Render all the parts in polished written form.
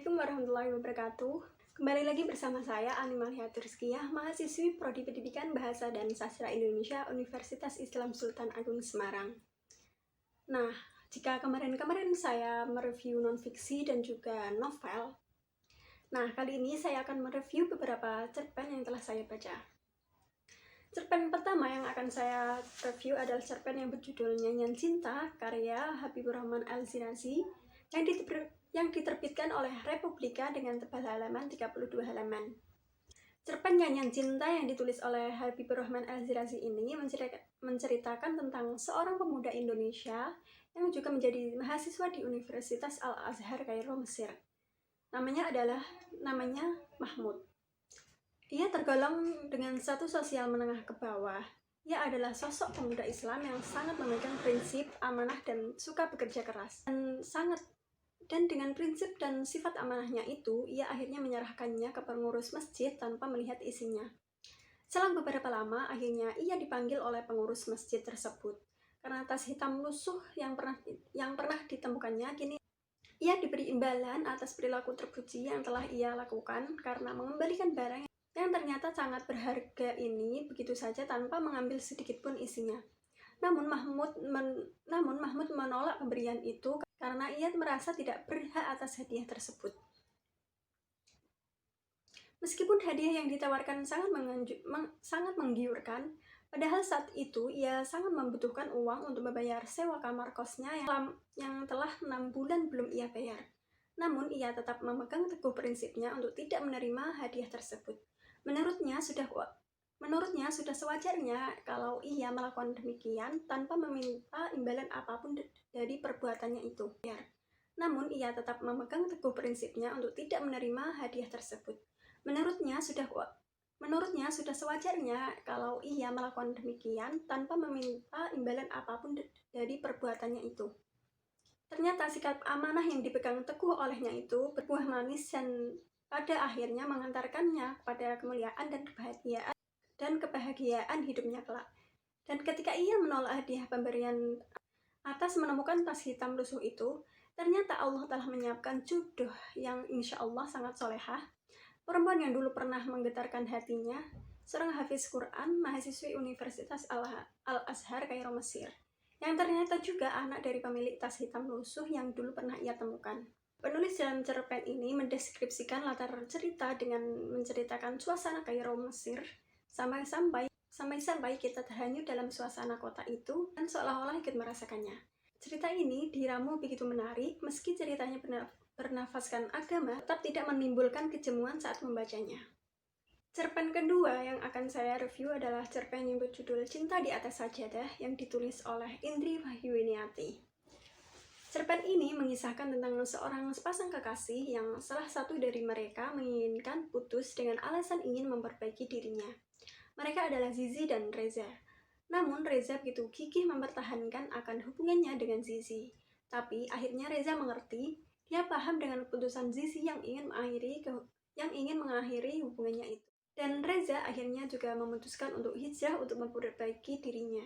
Assalamualaikum warahmatullahi wabarakatuh. Kembali lagi bersama saya Animalia Turskiyah, mahasiswi Prodi Pendidikan Bahasa dan Sastra Indonesia Universitas Islam Sultan Agung Semarang. Nah, jika kemarin-kemarin saya mereview non-fiksi dan juga novel, nah kali ini saya akan mereview beberapa cerpen yang telah saya baca. Cerpen pertama yang akan saya review adalah cerpen yang berjudul Nyanyian Cinta karya Habibur Rahman Al-Shirazi yang diterbitkan oleh Republika dengan tebal halaman 32 halaman. Cerpen Nyanyian Cinta yang ditulis oleh Habibur Rahman Al-Shirazi ini menceritakan tentang seorang pemuda Indonesia yang juga menjadi mahasiswa di Universitas Al-Azhar Kairo, Mesir. Namanya Mahmud. Ia tergolong dengan status sosial menengah ke bawah. Ia adalah sosok pemuda Islam yang sangat memegang prinsip, amanah, dan suka bekerja keras. Dan dengan prinsip dan sifat amanahnya itu, ia akhirnya menyerahkannya ke pengurus masjid tanpa melihat isinya. Selang beberapa lama, akhirnya ia dipanggil oleh pengurus masjid tersebut. Karena tas hitam lusuh yang pernah ditemukannya, kini ia diberi imbalan atas perilaku terpuji yang telah ia lakukan karena mengembalikan barang yang ternyata sangat berharga ini begitu saja tanpa mengambil sedikit pun isinya. Namun Mahmud menolak pemberian itu karena ia merasa tidak berhak atas hadiah tersebut. Meskipun hadiah yang ditawarkan sangat menggiurkan, padahal saat itu ia sangat membutuhkan uang untuk membayar sewa kamar kosnya yang telah 6 bulan belum ia bayar. Namun ia tetap memegang teguh prinsipnya untuk tidak menerima hadiah tersebut. Menurutnya sudah sewajarnya kalau ia melakukan demikian tanpa meminta imbalan apapun dari perbuatannya itu. Namun ia tetap memegang teguh prinsipnya untuk tidak menerima hadiah tersebut. Menurutnya sudah sewajarnya kalau ia melakukan demikian tanpa meminta imbalan apapun dari perbuatannya itu. Ternyata sikap amanah yang dipegang teguh olehnya itu berbuah manis dan pada akhirnya mengantarkannya kepada kemuliaan dan kebahagiaan hidupnya kelak. Dan ketika ia menolak hadiah pemberian atas menemukan tas hitam lusuh itu, ternyata Allah telah menyiapkan jodoh yang insya Allah sangat solehah. Perempuan yang dulu pernah menggetarkan hatinya, seorang hafiz Quran, mahasiswi Universitas Al-Azhar Kairo, Mesir, yang ternyata juga anak dari pemilik tas hitam lusuh yang dulu pernah ia temukan. Penulis dalam cerpen ini mendeskripsikan latar cerita dengan menceritakan suasana Kairo, Mesir, sampai kita terhanyut dalam suasana kota itu dan seolah-olah ikut merasakannya. Cerita ini diramu begitu menarik, meski ceritanya bernafaskan agama, tetap tidak menimbulkan kejemuan saat membacanya. Cerpen kedua yang akan saya review adalah cerpen yang berjudul Cinta di Atas Sajadah yang ditulis oleh Indri Wahyuwiniati. Cerpen ini mengisahkan tentang seorang sepasang kekasih yang salah satu dari mereka menginginkan putus dengan alasan ingin memperbaiki dirinya. Mereka adalah Zizi dan Reza. Namun Reza begitu gigih mempertahankan akan hubungannya dengan Zizi. Tapi akhirnya Reza mengerti, dia paham dengan keputusan Zizi yang ingin mengakhiri hubungannya itu. Dan Reza akhirnya juga memutuskan untuk hijrah untuk memperbaiki dirinya.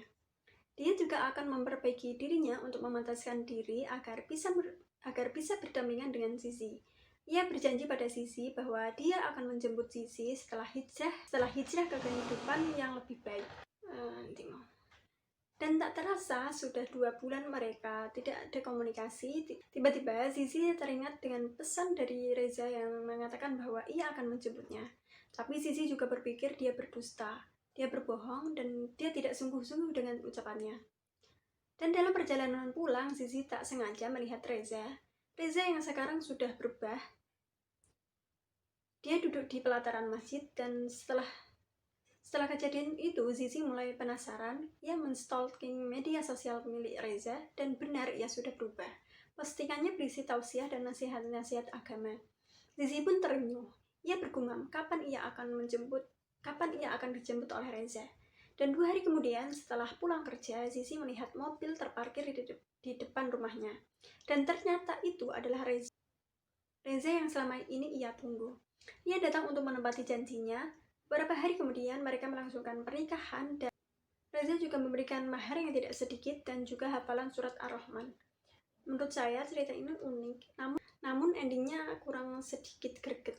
Dia juga akan memperbaiki dirinya untuk memantaskan diri agar bisa berdampingan dengan Zizi. Ia berjanji pada Zizi bahwa dia akan menjemput Zizi setelah hijrah ke kehidupan yang lebih baik. Dan tak terasa sudah 2 bulan mereka tidak ada komunikasi. Tiba-tiba Zizi teringat dengan pesan dari Reza yang mengatakan bahwa ia akan menjemputnya. Tapi Zizi juga berpikir dia berdusta. Dia berbohong dan dia tidak sungguh-sungguh dengan ucapannya. Dan dalam perjalanan pulang, Zizi tak sengaja melihat Reza yang sekarang sudah berubah. Dia duduk di pelataran masjid dan setelah kejadian itu, Zizi mulai penasaran. Ia menstalking media sosial milik Reza dan benar ia sudah berubah. Postingannya berisi tausiah dan nasihat-nasihat agama. Zizi pun terenyuh. Ia bergumam kapan ia akan dijemput oleh Reza. Dan 2 hari kemudian setelah pulang kerja, Zizi melihat mobil terparkir di depan rumahnya. Dan ternyata itu adalah Reza yang selama ini ia tunggu. Ia datang untuk menepati janjinya. Beberapa hari kemudian mereka melangsungkan pernikahan dan Reza juga memberikan mahar yang tidak sedikit dan juga hafalan surat Ar-Rahman. Menurut saya cerita ini unik, namun endingnya kurang sedikit greget.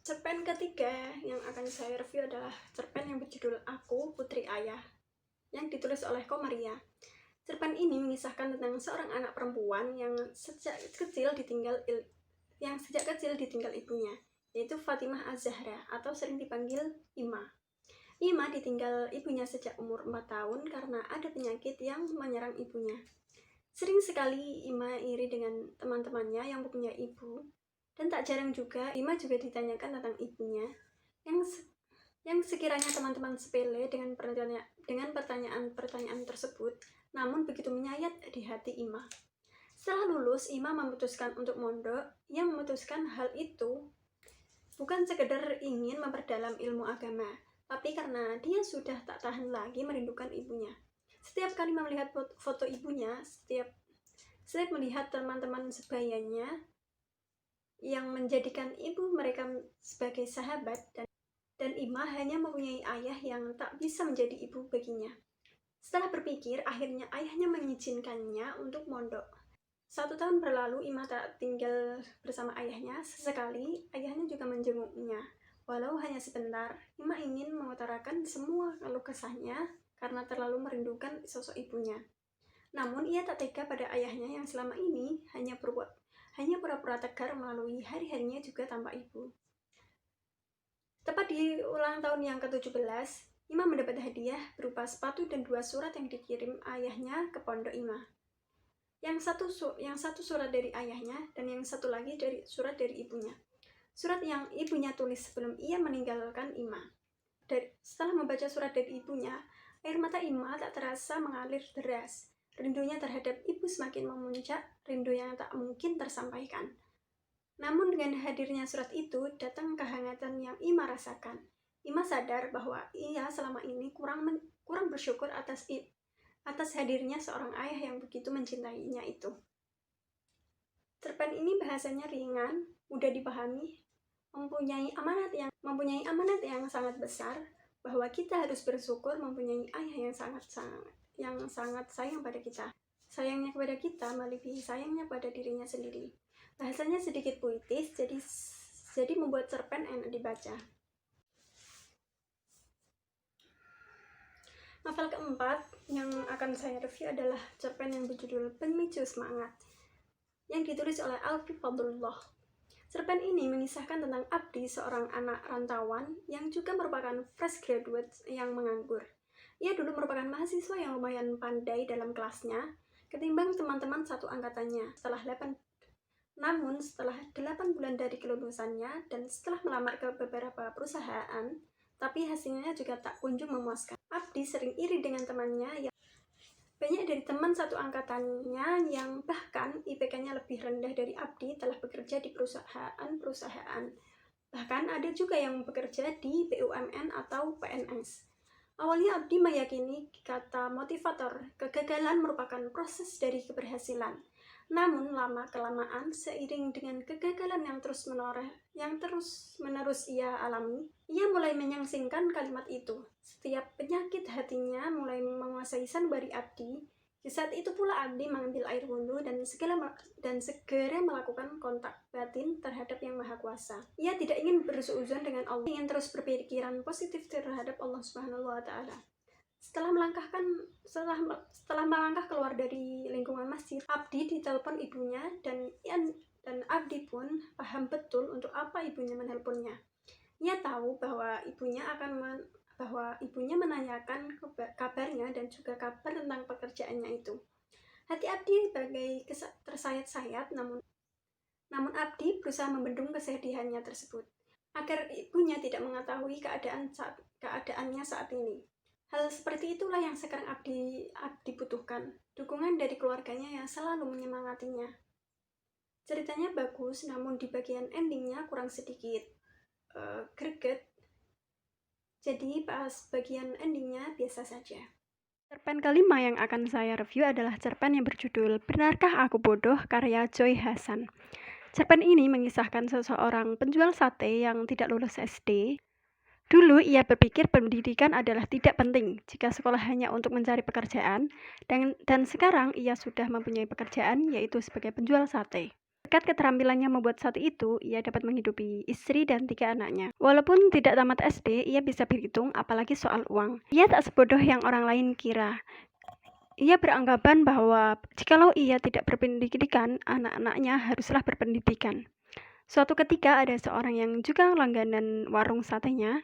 Cerpen ketiga yang akan saya review adalah cerpen yang berjudul Aku, Putri Ayah, yang ditulis oleh Komaria. Cerpen ini mengisahkan tentang seorang anak perempuan yang sejak kecil ditinggal ibunya, yaitu Fatimah Az-Zahra atau sering dipanggil Ima. Ima ditinggal ibunya sejak umur 4 tahun karena ada penyakit yang menyerang ibunya. Sering sekali Ima iri dengan teman-temannya yang mempunyai ibu, dan tak jarang juga Ima juga ditanyakan tentang ibunya yang sekiranya teman-teman sepele dengan pertanyaan-pertanyaan tersebut, namun begitu menyayat di hati Ima. Setelah lulus, Ima memutuskan untuk mondok. Ia memutuskan hal itu bukan sekedar ingin memperdalam ilmu agama, tapi karena dia sudah tak tahan lagi merindukan ibunya. Setiap kali melihat foto ibunya, setiap melihat teman-teman sebayanya yang menjadikan ibu mereka sebagai sahabat, dan Ima hanya mempunyai ayah yang tak bisa menjadi ibu baginya. Setelah berpikir, akhirnya ayahnya mengizinkannya untuk mondok. 1 tahun berlalu, Ima tak tinggal bersama ayahnya. Sesekali, ayahnya juga menjenguknya. Walau hanya sebentar, Ima ingin mengutarakan semua keluh kesahnya karena terlalu merindukan sosok ibunya. Namun, ia tak tega pada ayahnya yang selama ini hanya pura-pura tegar melalui hari-harinya juga tanpa ibu. Tepat di ulang tahun yang ke-17, Ima mendapat hadiah berupa sepatu dan 2 surat yang dikirim ayahnya ke pondok Ima. Yang satu surat dari ayahnya dan yang satu lagi surat dari ibunya. Surat yang ibunya tulis sebelum ia meninggalkan Ima. Setelah membaca surat dari ibunya, air mata Ima tak terasa mengalir deras. Rindunya terhadap ibu semakin memuncak, rindu yang tak mungkin tersampaikan. Namun dengan hadirnya surat itu, datang kehangatan yang Ima rasakan. Ima sadar bahwa ia selama ini kurang bersyukur atas hadirnya seorang ayah yang begitu mencintainya itu. Cerpen ini bahasanya ringan, mudah dipahami, mempunyai amanat yang sangat besar, bahwa kita harus bersyukur mempunyai ayah yang sangat sayang pada kita. Sayangnya kepada kita melebihi sayangnya pada dirinya sendiri. Bahasanya sedikit puitis, jadi membuat cerpen enak dibaca. Novel keempat yang akan saya review adalah cerpen yang berjudul Pemicu Semangat, yang ditulis oleh Alfi Fadlullah. Cerpen ini mengisahkan tentang Abdi, seorang anak rantauan yang juga merupakan fresh graduate yang menganggur. Ia dulu merupakan mahasiswa yang lumayan pandai dalam kelasnya ketimbang teman-teman satu angkatannya. Namun setelah 8 bulan dari kelulusannya dan setelah melamar ke beberapa perusahaan, tapi hasilnya juga tak kunjung memuaskan. Abdi sering iri dengan temannya yang banyak dari teman satu angkatannya yang bahkan IPK-nya lebih rendah dari Abdi telah bekerja di perusahaan. Bahkan ada juga yang bekerja di BUMN atau PNS. Awalnya Abdi meyakini kata motivator, kegagalan merupakan proses dari keberhasilan. Namun lama-kelamaan, seiring dengan kegagalan yang terus-menerus ia alami, ia mulai menyangsingkan kalimat itu. Setiap penyakit hatinya mulai menguasai sanubari Abdi. Di saat itu pula Abdi mengambil air wudhu dan segera melakukan kontak batin terhadap Yang Maha Kuasa. Ia tidak ingin bersuudzon dengan Allah, ingin terus berpikiran positif terhadap Allah Subhanahu wa Ta'ala. Setelah melangkah keluar dari lingkungan masjid, Abdi ditelepon ibunya dan Abdi pun paham betul untuk apa ibunya menelponnya. Ia tahu bahwa ibunya menanyakan kabarnya dan juga kabar tentang pekerjaannya itu. Hati Abdi bagai tersayat-sayat, namun Abdi berusaha membendung kesedihannya tersebut agar ibunya tidak mengetahui keadaannya saat ini. Hal seperti itulah yang sekarang Abdi butuhkan, dukungan dari keluarganya yang selalu menyemangatinya. Ceritanya bagus, namun di bagian endingnya kurang sedikit greget. Jadi pas bagian endingnya biasa saja. Cerpen kelima yang akan saya review adalah cerpen yang berjudul Benarkah Aku Bodoh, karya Joy Hasan. Cerpen ini mengisahkan seseorang penjual sate yang tidak lulus SD. Dulu ia berpikir pendidikan adalah tidak penting jika sekolah hanya untuk mencari pekerjaan, dan sekarang ia sudah mempunyai pekerjaan, yaitu sebagai penjual sate. Berkat keterampilannya membuat sate itu, ia dapat menghidupi istri dan 3 anaknya. Walaupun tidak tamat SD, ia bisa berhitung apalagi soal uang. Ia tak sebodoh yang orang lain kira. Ia beranggapan bahwa jikalau ia tidak berpendidikan, anak-anaknya haruslah berpendidikan. Suatu ketika ada seorang yang juga langganan warung satenya.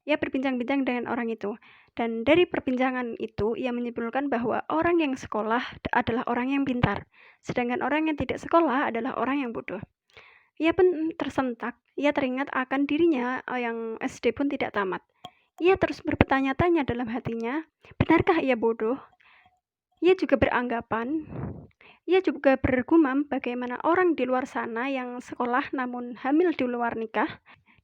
Ia berbincang-bincang dengan orang itu, dan dari perbincangan itu ia menyimpulkan bahwa orang yang sekolah adalah orang yang pintar, sedangkan orang yang tidak sekolah adalah orang yang bodoh. Ia pun tersentak, ia teringat akan dirinya yang SD pun tidak tamat. Ia terus bertanya-tanya dalam hatinya, benarkah ia bodoh? Ia juga bergumam bagaimana orang di luar sana yang sekolah namun hamil di luar nikah,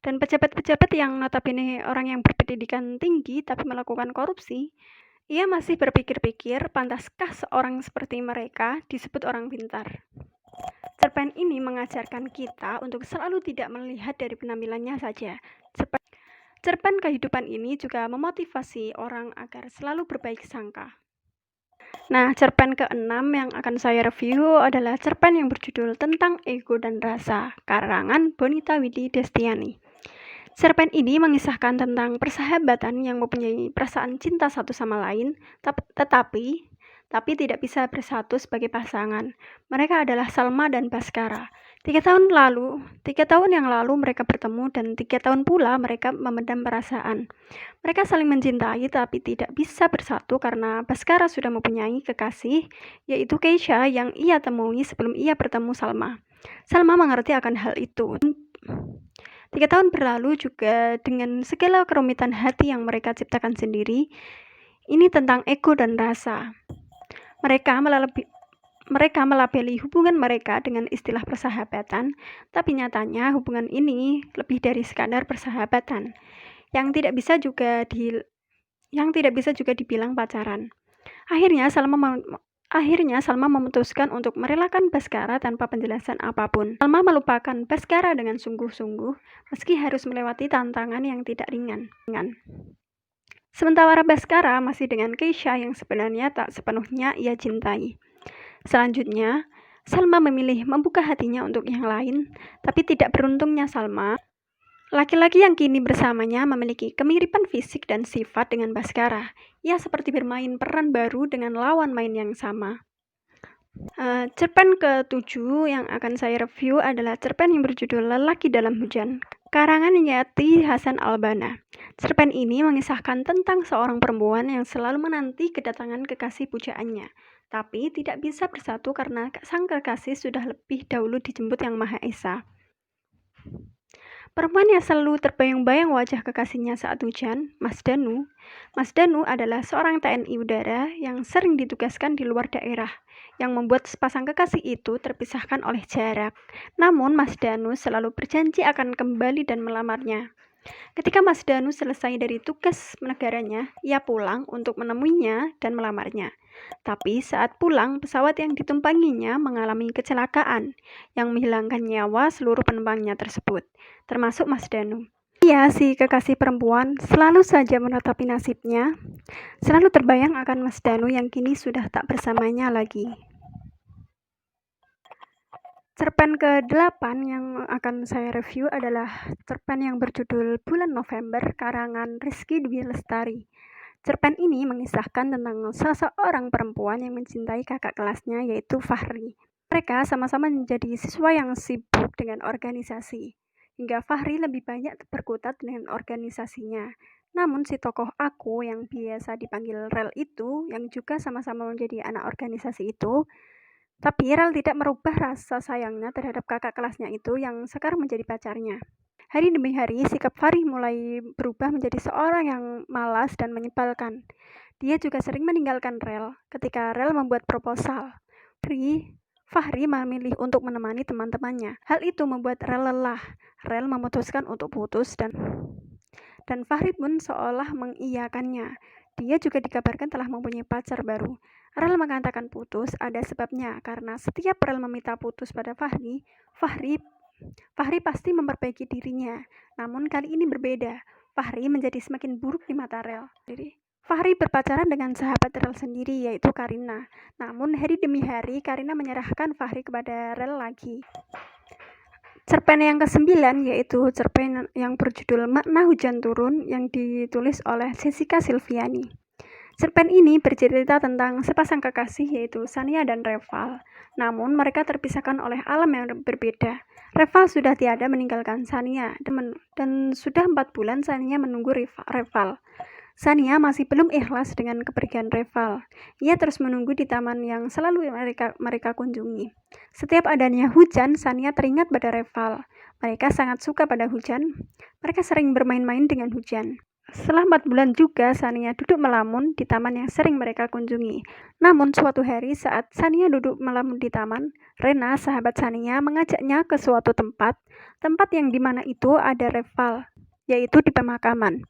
dan pejabat-pejabat yang notabene orang yang berpendidikan tinggi tapi melakukan korupsi. Ia masih berpikir-pikir, pantaskah seorang seperti mereka disebut orang pintar? Cerpen ini mengajarkan kita untuk selalu tidak melihat dari penampilannya saja. Cerpen kehidupan ini juga memotivasi orang agar selalu berbaik sangka. Nah, cerpen ke-6 yang akan saya review adalah cerpen yang berjudul Tentang Ego dan Rasa, karangan Bonita Widi Destiani. Cerpen ini mengisahkan tentang persahabatan yang mempunyai perasaan cinta satu sama lain, tetapi tidak bisa bersatu sebagai pasangan. Mereka adalah Salma dan Baskara. 3 tahun yang lalu mereka bertemu, dan 3 tahun pula mereka memendam perasaan. Mereka saling mencintai tapi tidak bisa bersatu karena Baskara sudah mempunyai kekasih, yaitu Keisha, yang ia temui sebelum ia bertemu Salma. Salma mengerti akan hal itu. 3 tahun berlalu juga dengan segala kerumitan hati yang mereka ciptakan sendiri. Ini tentang ego dan rasa. Mereka melabeli hubungan mereka dengan istilah persahabatan, tapi nyatanya hubungan ini lebih dari sekadar persahabatan, yang tidak bisa juga dibilang pacaran. Akhirnya Salma memutuskan untuk merelakan Baskara tanpa penjelasan apapun. Salma melupakan Baskara dengan sungguh-sungguh, meski harus melewati tantangan yang tidak ringan. Sementara Baskara masih dengan Keisha yang sebenarnya tak sepenuhnya ia cintai. Selanjutnya, Salma memilih membuka hatinya untuk yang lain, tapi tidak beruntungnya Salma, laki-laki yang kini bersamanya memiliki kemiripan fisik dan sifat dengan Baskara. Ia seperti bermain peran baru dengan lawan main yang sama. Cerpen ke-7 yang akan saya review adalah cerpen yang berjudul Lelaki Dalam Hujan, karangan Yati Hasan Albana. Cerpen ini mengisahkan tentang seorang perempuan yang selalu menanti kedatangan kekasih pujaannya, tapi tidak bisa bersatu karena sang kekasih sudah lebih dahulu dijemput Yang Maha Esa. Perempuan yang selalu terbayang-bayang wajah kekasihnya saat hujan, Mas Danu. Mas Danu adalah seorang TNI udara yang sering ditugaskan di luar daerah, yang membuat sepasang kekasih itu terpisahkan oleh jarak. Namun Mas Danu selalu berjanji akan kembali dan melamarnya. Ketika Mas Danu selesai dari tugas negaranya, ia pulang untuk menemuinya dan melamarnya. Tapi saat pulang, pesawat yang ditumpanginya mengalami kecelakaan yang menghilangkan nyawa seluruh penumpangnya tersebut, termasuk Mas Danu. Ia, si kekasih perempuan, selalu saja menatapi nasibnya, selalu terbayang akan Mas Danu yang kini sudah tak bersamanya lagi. Cerpen ke-8 yang akan saya review adalah cerpen yang berjudul Bulan November, karangan Rizky Dwi Lestari. Cerpen ini mengisahkan tentang seseorang perempuan yang mencintai kakak kelasnya, yaitu Fahri. Mereka sama-sama menjadi siswa yang sibuk dengan organisasi, hingga Fahri lebih banyak berkutat dengan organisasinya. Namun si tokoh aku yang biasa dipanggil Rel itu, yang juga sama-sama menjadi anak organisasi itu, tapi Rel tidak merubah rasa sayangnya terhadap kakak kelasnya itu yang sekarang menjadi pacarnya. Hari demi hari, sikap Fahri mulai berubah menjadi seorang yang malas dan menyebalkan. Dia juga sering meninggalkan Rel ketika Rel membuat proposal. Fahri memilih untuk menemani teman-temannya. Hal itu membuat Rel lelah. Rel memutuskan untuk putus dan Fahri pun seolah mengiyakannya. Dia juga dikabarkan telah mempunyai pacar baru. Rel mengatakan putus ada sebabnya, karena setiap Rel meminta putus pada Fahri pasti memperbaiki dirinya. Namun kali ini berbeda. Fahri menjadi semakin buruk di mata Rel. Jadi Fahri berpacaran dengan sahabat Rel sendiri, yaitu Karina. Namun hari demi hari Karina menyerahkan Fahri kepada Rel lagi. Cerpen yang ke-9 yaitu cerpen yang berjudul Makna Hujan Turun yang ditulis oleh Jessica Silviani. Cerpen ini bercerita tentang sepasang kekasih yaitu Sania dan Reval. Namun mereka terpisahkan oleh alam yang berbeda. Reval sudah tiada meninggalkan Sania dan sudah 4 bulan Sania menunggu Reval. Sania masih belum ikhlas dengan kepergian Reval. Ia terus menunggu di taman yang selalu mereka kunjungi. Setiap adanya hujan, Sania teringat pada Reval. Mereka sangat suka pada hujan. Mereka sering bermain-main dengan hujan. Setelah 4 bulan juga, Sania duduk melamun di taman yang sering mereka kunjungi. Namun suatu hari saat Sania duduk melamun di taman, Rena, sahabat Sania, mengajaknya ke suatu tempat yang dimana itu ada Reval, yaitu di pemakaman.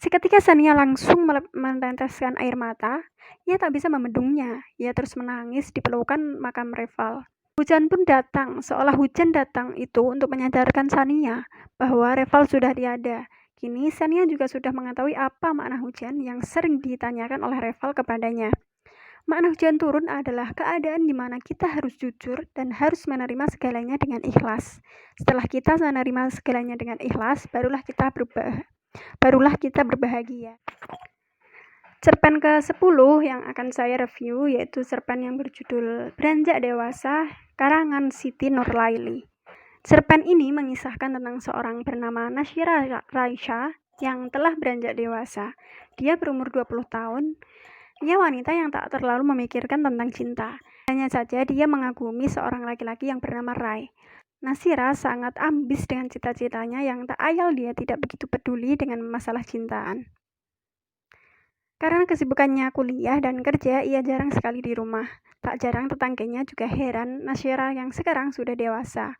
Seketika Sania langsung meneteskan air mata. Ia tak bisa membendungnya. Ia terus menangis di pelukan makam Reval. Hujan pun datang, seolah hujan datang itu untuk menyadarkan Sania bahwa Reval sudah tiada. Kini Sania juga sudah mengetahui apa makna hujan yang sering ditanyakan oleh Reval kepadanya. Makna hujan turun adalah keadaan di mana kita harus jujur dan harus menerima segalanya dengan ikhlas. Setelah kita menerima segalanya dengan ikhlas, barulah kita berbahagia. Cerpen ke-10 yang akan saya review yaitu cerpen yang berjudul Beranjak Dewasa, karangan Siti Nurlaili. Cerpen ini mengisahkan tentang seorang bernama Nasyira Raisya yang telah beranjak dewasa. Dia berumur 20 tahun. Ia wanita yang tak terlalu memikirkan tentang cinta. Hanya saja dia mengagumi seorang laki-laki yang bernama Rai. Nasyira sangat ambis dengan cita-citanya yang tak ayal dia tidak begitu peduli dengan masalah cintaan. Karena kesibukannya kuliah dan kerja, ia jarang sekali di rumah. Tak jarang tetangganya juga heran Nasyira yang sekarang sudah dewasa.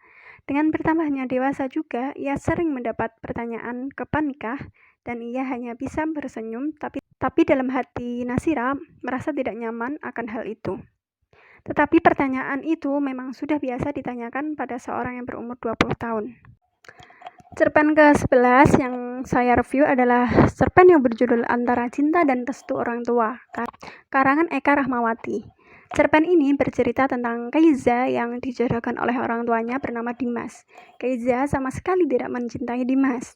Dengan bertambahnya dewasa juga, ia sering mendapat pertanyaan kapan nikah, dan ia hanya bisa bersenyum, tapi dalam hati Nasyira merasa tidak nyaman akan hal itu. Tetapi pertanyaan itu memang sudah biasa ditanyakan pada seorang yang berumur 20 tahun. Cerpen ke-11 yang saya review adalah cerpen yang berjudul Antara Cinta dan Restu Orang Tua, karangan Eka Rahmawati. Cerpen ini bercerita tentang Keiza yang dijodohkan oleh orang tuanya bernama Dimas. Keiza sama sekali tidak mencintai Dimas.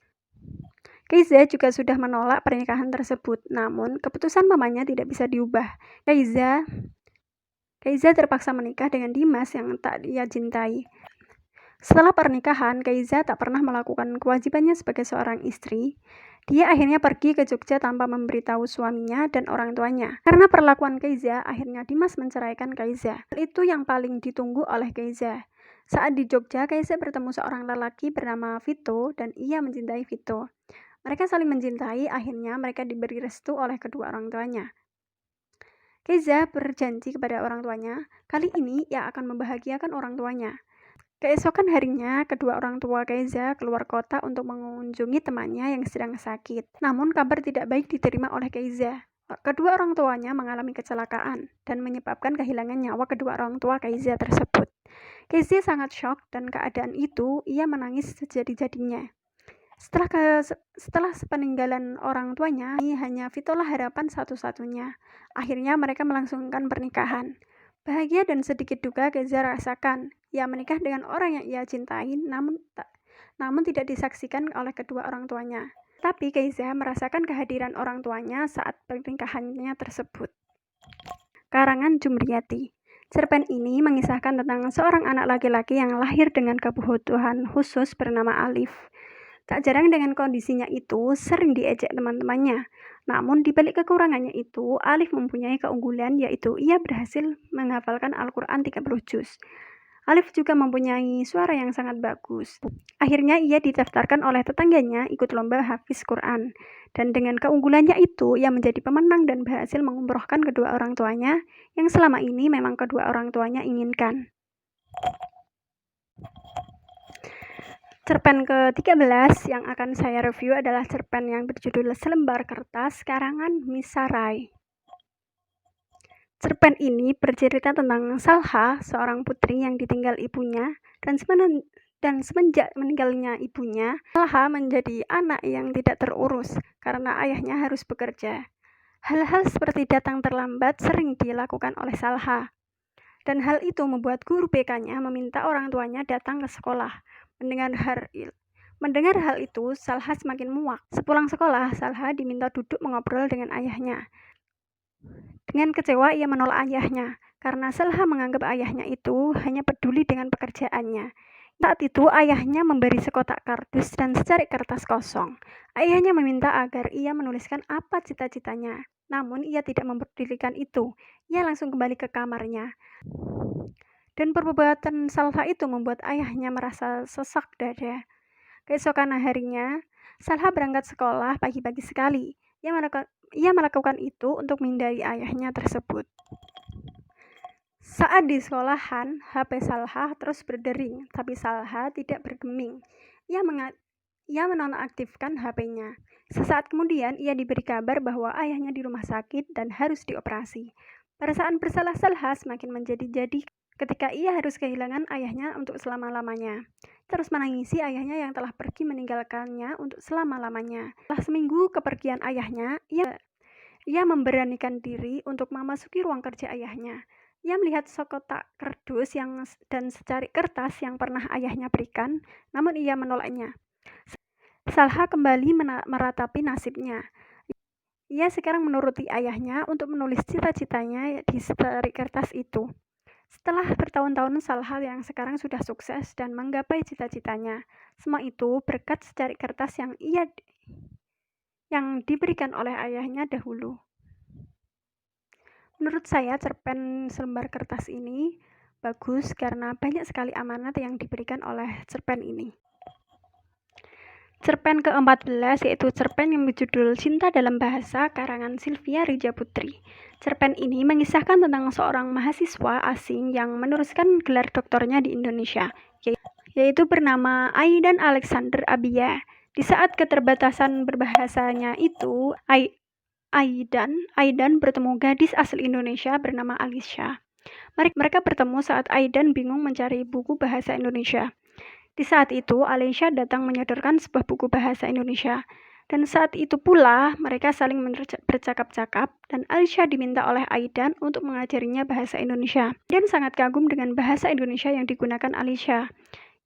Keiza juga sudah menolak pernikahan tersebut, namun keputusan mamanya tidak bisa diubah. Keiza terpaksa menikah dengan Dimas yang tak dia cintai. Setelah pernikahan, Keiza tak pernah melakukan kewajibannya sebagai seorang istri. Dia akhirnya pergi ke Jogja tanpa memberitahu suaminya dan orang tuanya. Karena perlakuan Keiza, akhirnya Dimas menceraikan Keiza. Hal itu yang paling ditunggu oleh Keiza. Saat di Jogja, Keiza bertemu seorang lelaki bernama Vito dan ia mencintai Vito. Mereka saling mencintai, akhirnya mereka diberi restu oleh kedua orang tuanya. Keiza berjanji kepada orang tuanya, kali ini ia akan membahagiakan orang tuanya. Keesokan harinya, kedua orang tua Keiza keluar kota untuk mengunjungi temannya yang sedang sakit. Namun kabar tidak baik diterima oleh Keiza. Kedua orang tuanya mengalami kecelakaan dan menyebabkan kehilangan nyawa kedua orang tua Keiza tersebut. Keiza sangat syok dan keadaan itu ia menangis sejadi-jadinya. Setelah sepeninggalan orang tuanya, hanya Vitolah harapan satu-satunya. Akhirnya mereka melangsungkan pernikahan. Bahagia dan sedikit duka Keiza rasakan. Ia menikah dengan orang yang ia cintai, namun tidak disaksikan oleh kedua orang tuanya. Tapi Keiza merasakan kehadiran orang tuanya saat pernikahannya tersebut. Karangan Jumriyati. Cerpen ini mengisahkan tentang seorang anak laki-laki yang lahir dengan kebutuhan khusus bernama Alif. Tak jarang dengan kondisinya itu sering diejek teman-temannya. Namun di balik kekurangannya itu, Alif mempunyai keunggulan yaitu ia berhasil menghafalkan Al-Quran 30 juz. Alif juga mempunyai suara yang sangat bagus. Akhirnya ia didaftarkan oleh tetangganya ikut lomba hafiz Quran. Dan dengan keunggulannya itu, ia menjadi pemenang dan berhasil mengumrohkan kedua orang tuanya yang selama ini memang kedua orang tuanya inginkan. Cerpen ke-13 yang akan saya review adalah cerpen yang berjudul Selembar Kertas, karangan Misa Rai. Cerpen ini bercerita tentang Salha, seorang putri yang ditinggal ibunya, dan semenjak meninggalnya ibunya, Salha menjadi anak yang tidak terurus karena ayahnya harus bekerja. Hal-hal seperti datang terlambat sering dilakukan oleh Salha. Dan hal itu membuat guru BK-nya meminta orang tuanya datang ke sekolah. Mendengar hal itu, Salha semakin muak. Sepulang sekolah, Salha diminta duduk mengobrol dengan ayahnya. Dengan kecewa, ia menolak ayahnya, karena Salha menganggap ayahnya itu hanya peduli dengan pekerjaannya. Saat itu, ayahnya memberi sekotak kardus dan secari kertas kosong. Ayahnya meminta agar ia menuliskan apa cita-citanya. Namun, ia tidak mempedulikan itu. Ia langsung kembali ke kamarnya. Dan perbuatan Salha itu membuat ayahnya merasa sesak dada. Keesokan harinya, Salha berangkat sekolah pagi-pagi sekali. Ia melakukan itu untuk menghindari ayahnya tersebut. Saat di sekolahan, HP Salha terus berdering, tapi Salha tidak bergeming. Ia menonaktifkan HP-nya. Sesaat kemudian, ia diberi kabar bahwa ayahnya di rumah sakit dan harus dioperasi. Perasaan bersalah Salha semakin menjadi-jadi ketika ia harus kehilangan ayahnya untuk selama-lamanya. Terus menangisi ayahnya yang telah pergi meninggalkannya untuk selama-lamanya. Setelah seminggu kepergian ayahnya, ia memberanikan diri untuk memasuki ruang kerja ayahnya. Ia melihat sekotak kardus dan secari kertas yang pernah ayahnya berikan, namun ia menolaknya. Salha kembali meratapi nasibnya. Ia sekarang menuruti ayahnya untuk menulis cita-citanya di secari kertas itu. Setelah bertahun-tahun Salha yang sekarang sudah sukses dan menggapai cita-citanya, semua itu berkat secari kertas yang diberikan oleh ayahnya dahulu. Menurut saya, cerpen selembar kertas ini bagus karena banyak sekali amanat yang diberikan oleh cerpen ini. Cerpen ke-14 yaitu cerpen yang berjudul Cinta Dalam Bahasa karangan Sylvia Rija Putri. Cerpen ini mengisahkan tentang seorang mahasiswa asing yang meneruskan gelar doktornya di Indonesia, yaitu bernama Aidan Alexander Abia. Di saat keterbatasan berbahasanya itu, Aidan bertemu gadis asli Indonesia bernama Alicia. Mereka bertemu saat Aidan bingung mencari buku bahasa Indonesia. Di saat itu, Alicia datang menyodorkan sebuah buku bahasa Indonesia. Dan saat itu pula, mereka saling bercakap-cakap dan Alicia diminta oleh Aidan untuk mengajarinya bahasa Indonesia. Dan sangat kagum dengan bahasa Indonesia yang digunakan Alicia,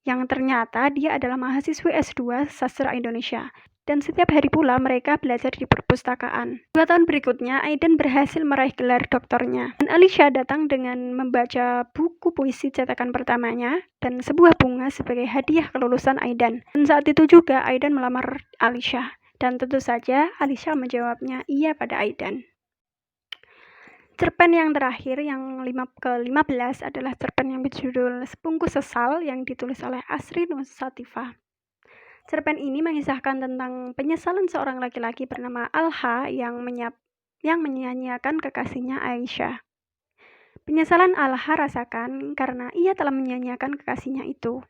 yang ternyata dia adalah mahasiswi S2 Sastra Indonesia. Dan setiap hari pula mereka belajar di perpustakaan. 2 tahun berikutnya, Aidan berhasil meraih gelar doktornya. Dan Alicia datang dengan membaca buku puisi cetakan pertamanya dan sebuah bunga sebagai hadiah kelulusan Aidan. Dan saat itu juga Aidan melamar Alicia. Dan tentu saja Alicia menjawabnya iya pada Aidan. Cerpen yang terakhir, yang ke-15 adalah cerpen yang berjudul Sebungkus Sesal yang ditulis oleh Asri Nusatifah. Cerpen ini mengisahkan tentang penyesalan seorang laki-laki bernama Alha yang menyanyiakan kekasihnya Aisyah. Penyesalan Alha rasakan karena ia telah menyanyiakan kekasihnya itu.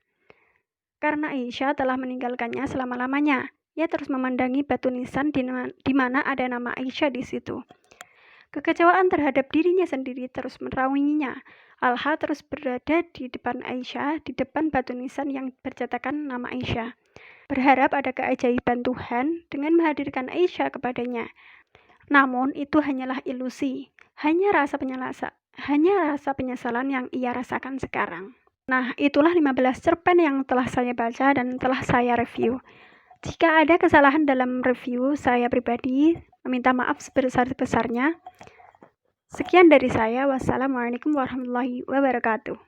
Karena Aisyah telah meninggalkannya selama-lamanya, ia terus memandangi batu nisan di mana ada nama Aisyah di situ. Kekecewaan terhadap dirinya sendiri terus meraunginya. Alha terus berada di depan Aisyah, di depan batu nisan yang bercetakan nama Aisyah, berharap ada keajaiban Tuhan dengan menghadirkan Aisyah kepadanya. Namun itu hanyalah ilusi, hanya rasa penyesalan yang ia rasakan sekarang. Nah, itulah 15 cerpen yang telah saya baca dan telah saya review. Jika ada kesalahan dalam review saya pribadi, meminta maaf sebesar-besarnya. Sekian dari saya. Wassalamualaikum warahmatullahi wabarakatuh.